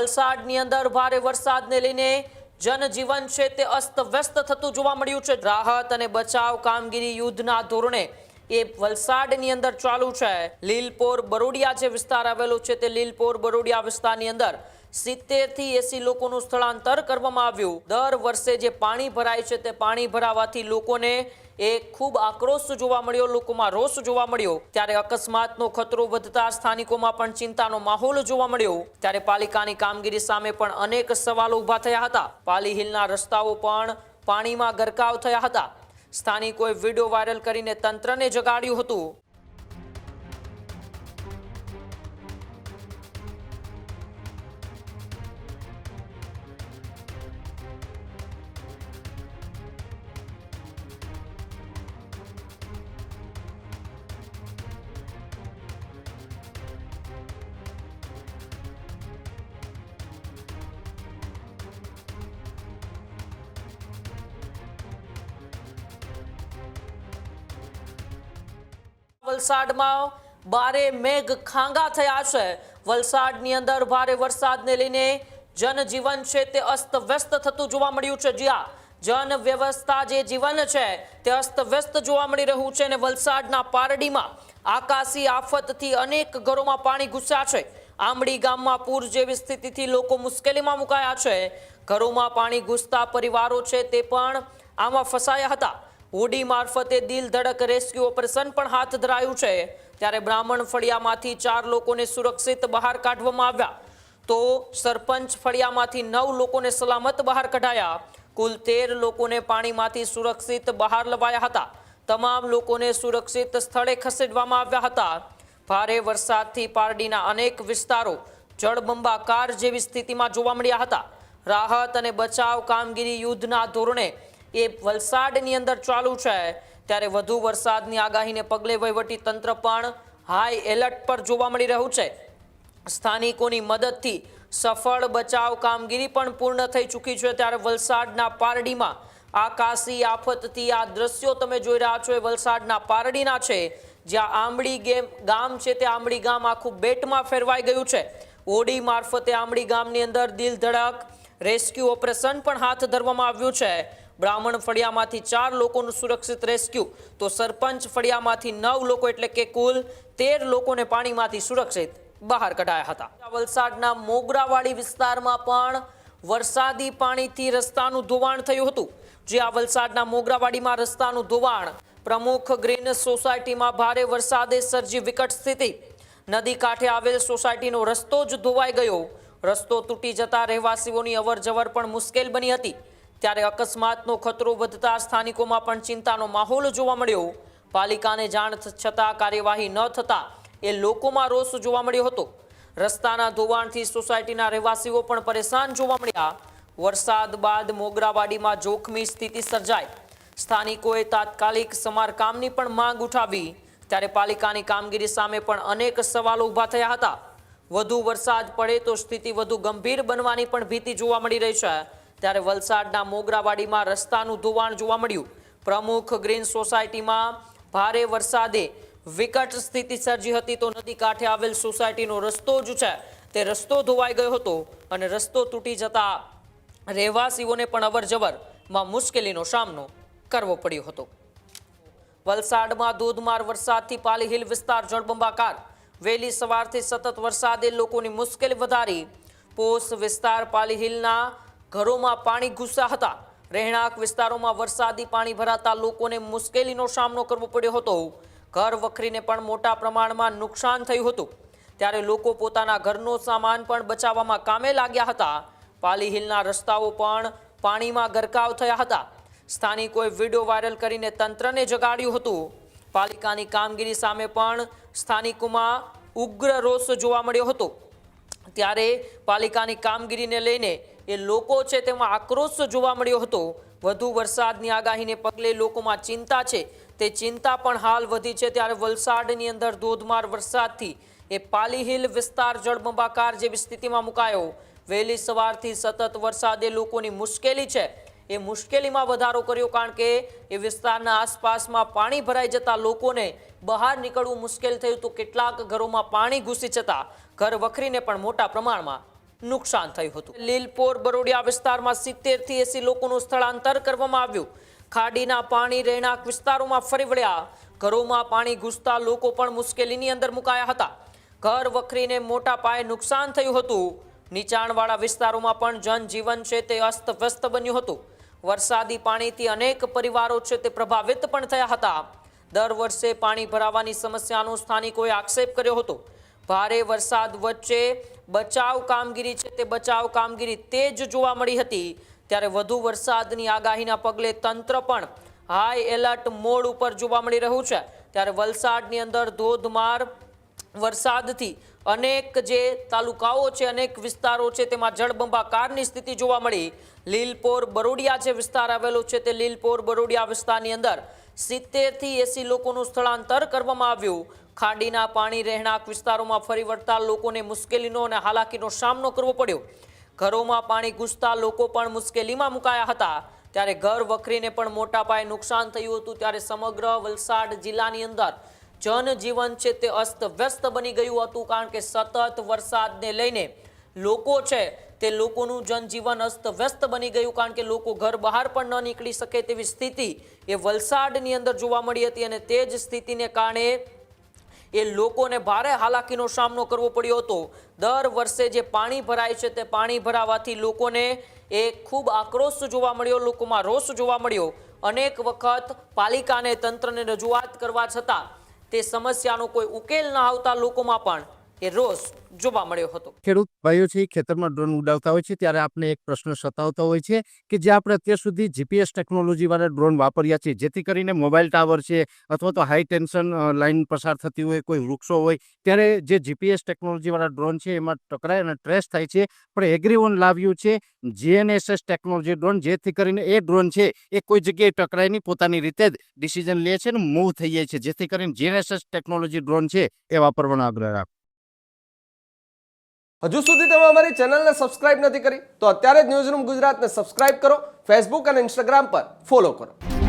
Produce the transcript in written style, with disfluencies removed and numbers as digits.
વલસાડની અંદર ભારે વરસાદને લઈને જનજીવન છે તે અસ્તવ્યસ્ત થતું જોવા મળ્યું છે। રાહત અને બચાવ કામગીરી યુદ્ધના ધોરણે એ વલસાડની અંદર ચાલુ છે। લીલપોર બરોડિયા જે વિસ્તાર આવેલો છે તે લીલપોર બરોડિયા વિસ્તારની અંદર 70 થી 80 લોકોનું સ્થળાંતર કરવામાં આવ્યું। દર વર્ષે જે પાણી ભરાય છે તે પાણી ભરાવાથી લોકોને ખૂબ આક્રોશ જોવા મળ્યો, લોકોમાં રોષ જોવા મળ્યો। ત્યારે અકસ્માતનો ખતરો વધતા સ્થાનિકોમાં પણ ચિંતાનો માહોલ જોવા મળ્યો। ત્યારે પાલિકાની કામગીરી સામે પણ અનેક સવાલો ઊભા થયા હતા। પાલી હિલના રસ્તાઓ પણ પાણીમાં ગરકાવ થયા હતા। સ્થાનિકોએ વિડીયો વાયરલ કરીને તંત્રને જગાડ્યું હતું। વલસાડમાં ભારે મેઘ ખાંગા થયા છે। વલસાડની અંદર ભારે વરસાદને લઈને જનજીવન છે તે અસ્તવ્યસ્ત થતું જોવા મળ્યું છે। જ્યાં જન વ્યવસ્થા જે જીવન છે તે અસ્તવ્યસ્ત જોવા મળી રહ્યું છે અને વલસાડના પારડીમાં આકાશી આફતથી અનેક ઘરોમાં પાણી ઘૂસ્યા છે। આંબડી ગામમાં પૂર જેવી સ્થિતિથી લોકો મુશ્કેલીમાં મુકાયા છે। ઘરોમાં પાણી ઘૂસતા પરિવારો છે તે પણ આમાં ફસાયા હતા। હોડી મારફતે દિલ ધડક રેસ્ક્યુ ઓપરેશન પણ હાથ ધરાયું છે। ત્યારે બ્રાહ્મણ ફળિયામાંથી 4 લોકોને સુરક્ષિત બહાર કાઢવામાં આવ્યા, તો સરપંચ ફળિયામાંથી 9 લોકોને સલામત બહાર કઢાયા। કુલ 13 લોકોને પાણીમાંથી સુરક્ષિત બહાર લવાયા હતા। તમામ લોકોને સુરક્ષિત સ્થળે ખસેડવામાં આવ્યા હતા। ભારે વરસાદથી પારડીના અનેક વિસ્તારો જળબંબાકાર જેવી સ્થિતિમાં જોવા મળ્યા હતા। રાહત અને બચાવ કામગીરી યુદ્ધના ધોરણે એ વલસાડની અંદર ચાલુ છે। ત્યારે વધુ વરસાદની આગાહીને પગલે વહીવટી તંત્ર પણ હાઈ એલર્ટ પર જોવા મળી રહ્યું છે। સ્થાનિકોની મદદથી સફળ બચાવ કામગીરી પણ પૂર્ણ થઈ ચૂકી છે। ત્યારે વલસાડના પારડીમાં આકાશી આફતથી આ દ્રશ્યો તમે જોઈ રહ્યા છો એ વલસાડના પારડીના છે, જ્યાં આંબડી ગામ છે તે આંબડી ગામ આખું બેટમાં ફેરવાઈ ગયું છે। ઓડી મારફતે આંબડી ગામની અંદર દિલ ધડક રેસ્ક્યુ ઓપરેશન પણ હાથ ધરવામાં આવ્યું છે। બ્રાહ્મણ ફળિયામાંથી 4 લોકોનું સુરક્ષિત રેસ્ક્યુ, તો સરપંચ ફળિયામાંથી 9 લોકો એટલે કે કુલ 13 લોકોને પાણીમાંથી સુરક્ષિત બહાર કઢાયા હતા। વલસાડના મોગરાવાડી વિસ્તારમાં પણ વરસાદી પાણીથી રસ્તાનું ધોવાણ થયું હતું। જ્યાં વલસાડના મોગરાવાડીમાં રસ્તાનું ધોવાણ પ્રમુખ ગ્રીન સોસાયટીમાં ભારે વરસાદે સર્જી વિકટ સ્થિતિ। નદી કાંઠે આવેલ સોસાયટીનો રસ્તો જ ધોવાઈ ગયો। રસ્તો તૂટી જતા રહેવાસીઓની અવરજવર પણ મુશ્કેલ બની હતી। ત્યારે અકસ્માતનો ખતરો વધતા સ્થાનિકોમાં પણ ચિંતાનો માહોલ જોવા મળ્યો। પાલિકાને જાણ છતાં કાર્યવાહી ન થતા એ લોકોમાં રોષ જોવા મળ્યો હતો। રસ્તાના ધોવાણથી સોસાયટીના રહેવાસીઓ પણ પરેશાન જોવા મળ્યા। વરસાદ બાદ મોગરાવાડીમાં જોખમી સ્થિતિ સર્જાઈ। સ્થાનિકોએ તાત્કાલિક સમારકામની પણ માંગ ઉઠાવી। ત્યારે પાલિકાની કામગીરી સામે પણ અનેક સવાલો ઊભા થયા હતા। વધુ વરસાદ પડે તો સ્થિતિ વધુ ગંભીર બનવાની પણ ભીતિ જોવા મળી રહી છે। ત્યારે વલસાડના મોગરાવાડીમાં રસ્તાનું ધોવાણ જોવા મળ્યું। પ્રમુખ ગ્રીન સોસાયટીમાં ભારે વરસાદે વિકટ સ્થિતિ સર્જી હતી, તો નદી કાંઠે આવેલ સોસાયટીનો રસ્તો જ છે તે રસ્તો ધોવાઈ ગયો હતો અને રસ્તો તૂટી જતા રહેવાસીઓને પણ અવરજવરમાં મુશ્કેલીનો સામનો કરવો પડ્યો હતો। વલસાડમાં ધોધમાર વરસાદથી પાલી હિલ વિસ્તાર જળબંબાકાર। વહેલી સવારથી સતત વરસાદે લોકોની મુશ્કેલી વધારી। પોસ વિસ્તાર પાલી હિલના ઘરોમાં પાણી ઘૂસ્યા હતા। રહેણાંક વિસ્તારોમાં વરસાદી પાણી ભરાતા લોકોને મુશ્કેલીનો સામનો કરવો પડ્યો હતો। ઘર વખરીને પણ મોટા પ્રમાણમાં નુકસાન થયું હતું। ત્યારે લોકો પોતાના ઘરનો સામાન પણ બચાવવામાં કામે લાગ્યા હતા। પાલી હિલના રસ્તાઓ પણ પાણીમાં ગરકાવ થયા હતા। સ્થાનિકોએ વિડીયો વાયરલ કરીને તંત્રને જગાડ્યું હતું। પાલિકાની કામગીરી સામે પણ સ્થાનિકોમાં ઉગ્ર રોષ જોવા મળ્યો હતો। ત્યારે પાલિકાની કામગીરીને લઈને એ લોકો છે તેમાં આક્રોશ જોવા મળ્યો હતો। વધુ વરસાદની આગાહીને પગલે લોકોમાં ચિંતા છે તે ચિંતા પણ હાલ વધી છે। ત્યારે વલસાડની અંદર ધોધમાર વરસાદથી એ પાલી હિલ વિસ્તાર જળબંબાકાર જેવી સ્થિતિમાં મુકાયો। વહેલી સવારથી સતત વરસાદે લોકોની મુશ્કેલી છે એ મુશ્કેલીમાં વધારો કર્યો, કારણ કે એ વિસ્તારના આસપાસમાં પાણી ભરાઈ જતા લોકોને બહાર નીકળવું મુશ્કેલ થયું। તો કેટલાક ઘરોમાં પાણી ઘૂસી જતા ઘર વખરીને પણ મોટા પ્રમાણમાં નુકસાન થયું હતું. લીલપોર બરોડિયા વિસ્તારમાં 70 થી 80 લોકોનું સ્થળાંતર કરવામાં આવ્યું. ખાડીના પાણી રહેણાંક વિસ્તારોમાં ફરી વળ્યા. ઘરોમાં પાણી ઘૂસતા લોકો પણ મુશ્કેલીની અંદર મુકાયા હતા. ઘર વખરીને મોટા પાયે નુકસાન થયું હતું. નીચાણવાળા વિસ્તારોમાં પણ જનજીવન છે તે અસ્તવ્યસ્ત બન્યું હતું. વરસાદી પાણીથી અનેક પરિવારો છે તે પ્રભાવિત પણ થયા હતા. દર વર્ષે પાણી ભરાવાની સમસ્યાનો સ્થાનિકોએ આક્ષેપ કર્યો હતો. ભારે વરસાદ વચ્ચે બચાવ કામગીરી છે તે બચાવ કામગીરી તેજ જોવા મળી હતી. ત્યારે વધુ વરસાદની આગાહીના પગલે તંત્ર પણ હાઈ એલર્ટ મોડ ઉપર જોવા મળી રહ્યું છે. ત્યારે વલસાડની અંદર ધોધમાર વરસાદથી અનેક જે તાલુકાઓ છે, અનેક વિસ્તારો છે તેમાં જળબંબાકારની સ્થિતિ જોવા મળી. લીલપોર બરોડિયા જે વિસ્તાર આવેલો છે તે લીલપોર બરોડિયા વિસ્તારની અંદર 70 થી 80 લોકોનું સ્થળાંતર કરવામાં આવ્યું. ખાડીના પાણી રહેણાંક વિસ્તારોમાં ફરી વળતા લોકોને મુશ્કેલીનો અને હાલાકીનો સામનો કરવો પડ્યો. ઘરોમાં પાણી ઘૂસતા લોકો પણ મુશ્કેલીમાં મુકાયા હતા. ત્યારે ઘર વખરીને પણ મોટા પાયે નુકસાન થયું હતું. ત્યારે સમગ્ર વલસાડ જિલ્લાની અંદર જનજીવન છે તે અસ્તવ્યસ્ત બની ગયું હતું. કારણ કે સતત વરસાદને લઈને લોકો છે તે લોકોનું જનજીવન અસ્તવ્યસ્ત બની ગયું. કારણ કે લોકો ઘર બહાર પણ ન નીકળી શકે તેવી સ્થિતિ એ વલસાડની અંદર જોવા મળી હતી. અને તે જ સ્થિતિને કારણે એ લોકોને ભારે હાલાકીનો સામનો કરવો પડ્યો હતો. દર વર્ષે જે પાણી ભરાય છે તે પાણી ભરાવાથી લોકોને એ ખૂબ આક્રોશ જોવા મળ્યો, લોકોમાં રોષ જોવા મળ્યો. અનેક વખત પાલિકાને તંત્રને રજૂઆત કરવા છતાં તે સમસ્યાનો કોઈ ઉકેલ ન આવતા લોકોમાં પણ એ રોષ જોવા મળ્યો હતો. ખેડૂત ભાઈઓ છે ખેતરમાં ડ્રોન ઉડાવતા હોય છે ત્યારે આપણે એક પ્રશ્ન સતાવતો હોય છે કે જે આપણે અત્યાર સુધી જીપીએસ ટેકનોલોજી વાળા ડ્રોન વાપર્યા છે, જેથી કરીને મોબાઈલ ટાવર છે અથવા તો હાઈ ટેન્શન લાઈન પસાર થતી હોય, કોઈ વૃક્ષો હોય, ત્યારે જે જીપીએસ ટેકનોલોજી વાળા ડ્રોન છે એમાં ટકરાય અને ટ્રેસ થાય છે. પણ એગ્રીવન લાવ્યું છે જીએનએસએસ ટેકનોલોજી ડ્રોન, જેથી કરીને એ ડ્રોન છે એ કોઈ જગ્યાએ ટકરાય નહીં, પોતાની રીતે જ ડિસિઝન લે છે ને મૂવ થઈ જાય છે. જેથી કરીને જીએનએસએસ ટેકનોલોજી ડ્રોન છે એ વાપરવાનો આગ્રહ રાખો. હજુ સુધી તમે અમારી ચેનલને સબસ્ક્રાઇબ નથી કરી તો અત્યારે જ ન્યૂઝરૂમ ગુજરાતને સબસ્ક્રાઇબ કરો, ફેસબુક અને ઇન્સ્ટાગ્રામ પર ફોલો કરો.